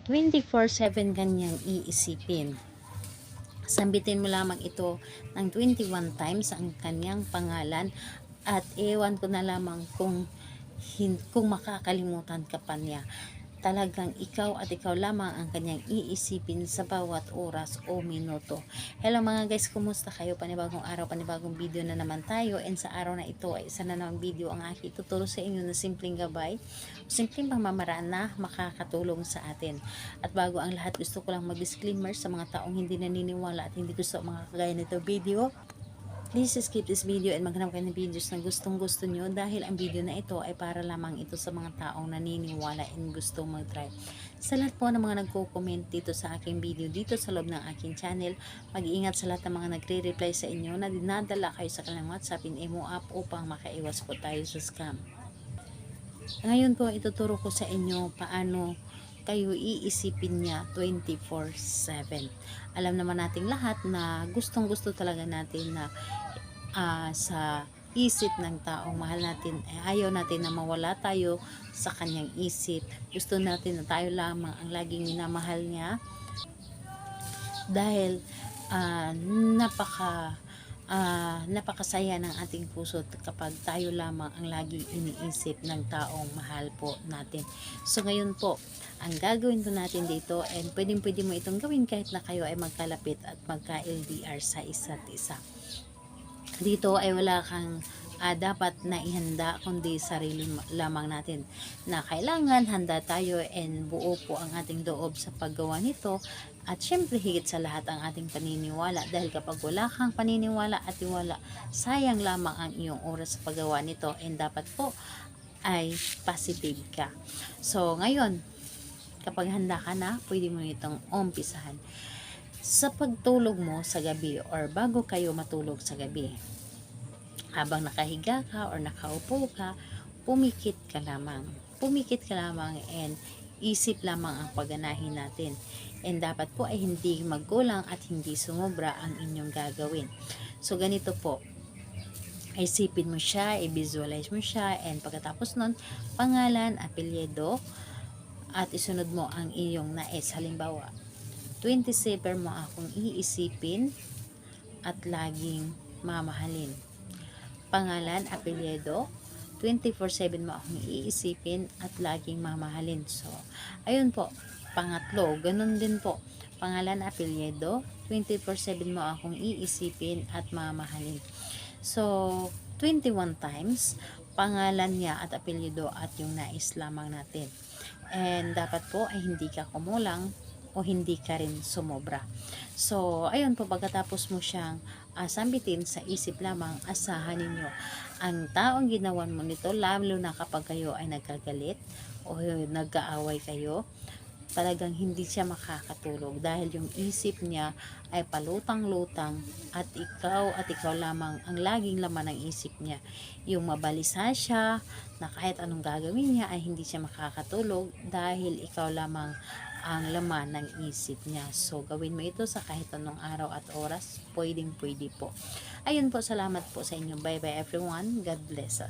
24/7 kanyang iisipin. Sambitin mo lamang ito ng 21 times ang kanyang pangalan at ewan ko na lamang kung makakalimutan ka pa niya. Talagang ikaw at ikaw lamang ang kanyang iisipin sa bawat oras o minuto. Hello mga guys, kumusta kayo? Panibagong araw, panibagong video na naman tayo, and sa araw na ito ay isa na namang video ang aking tuturo sa inyo na simpleng gabay, simpleng pamamaraan na makakatulong sa atin. At bago ang lahat, gusto ko lang mag-disclaimer sa mga taong hindi naniniwala at hindi gusto mga kagaya nito video. Please skip this video and maghanap kayo ng videos na gustong gusto nyo, dahil ang video na ito ay para lamang ito sa mga taong naniniwala and gustong mag-try. Sa lahat po ng mga nagko-comment dito sa aking video dito sa loob ng aking channel, mag-iingat sa lahat ng mga nagre-reply sa inyo na dinadala kayo sa kanilang WhatsApp in Imo app upang makaiwas po tayo sa scam. Ngayon po ituturo ko sa inyo paano kayo iisipin niya 24/7. Alam naman nating lahat na gustong gusto talaga natin na sa isip ng taong mahal natin, ayaw natin na mawala tayo sa kanyang isip. Gusto natin na tayo lamang ang laging minamahal niya, dahil napakasaya ng ating puso kapag tayo lamang ang laging iniisip ng taong mahal po natin. So ngayon po, ang gagawin po natin dito, and pwede mo itong gawin kahit na kayo ay magkalapit at magka-LDR sa isa't isa. Dito ay wala kang dapat na ihanda, kundi sarili lamang natin na kailangan handa tayo, and buo po ang ating loob sa paggawa nito. At syempre higit sa lahat ang ating paniniwala, dahil kapag wala kang paniniwala at tiwala, sayang lamang ang iyong oras sa paggawa nito, and dapat po ay positive ka. So ngayon, kapag handa ka na, pwede mo itong umpisahan sa pagtulog mo sa gabi or bago kayo matulog sa gabi. Habang nakahiga ka or nakaupo ka, pumikit ka lamang. Pumikit ka lamang and isip lamang ang pagganahin natin. And dapat po ay hindi magkulang at hindi sumobra ang inyong gagawin. So ganito po, isipin mo siya, i-visualize mo siya, and pagkatapos nun, pangalan, apelyido, at isunod mo ang iyong nais. Halimbawa, 27 mo akong iisipin at laging mamahalin. Pangalan, apelyido, 24/7 mo akong iisipin at laging mamahalin. So, ayun po. Pangatlo, ganun din po. Pangalan, apelyido, 24/7 mo akong iisipin at mamahalin. So, 21 times, pangalan niya at apelyido at yung nais lamang natin. And dapat po ay hindi ka kumulang o hindi ka rin sumobra. So, ayun po, pagkatapos mo siyang sambitin sa isip lamang, asahan ninyo ang taong ginawan mo nito, lalo na kapag kayo ay nagkagalit o nag-aaway kayo, talagang hindi siya makakatulog, dahil yung isip niya ay palutang-lutang at ikaw lamang ang laging laman ng isip niya. Yung mabalisa siya na kahit anong gagawin niya ay hindi siya makakatulog, dahil ikaw lamang ang laman ng isip niya. So gawin mo ito sa kahit anong araw at oras, pwede po. Ayun po, salamat po sa inyo. Bye bye everyone. God bless us.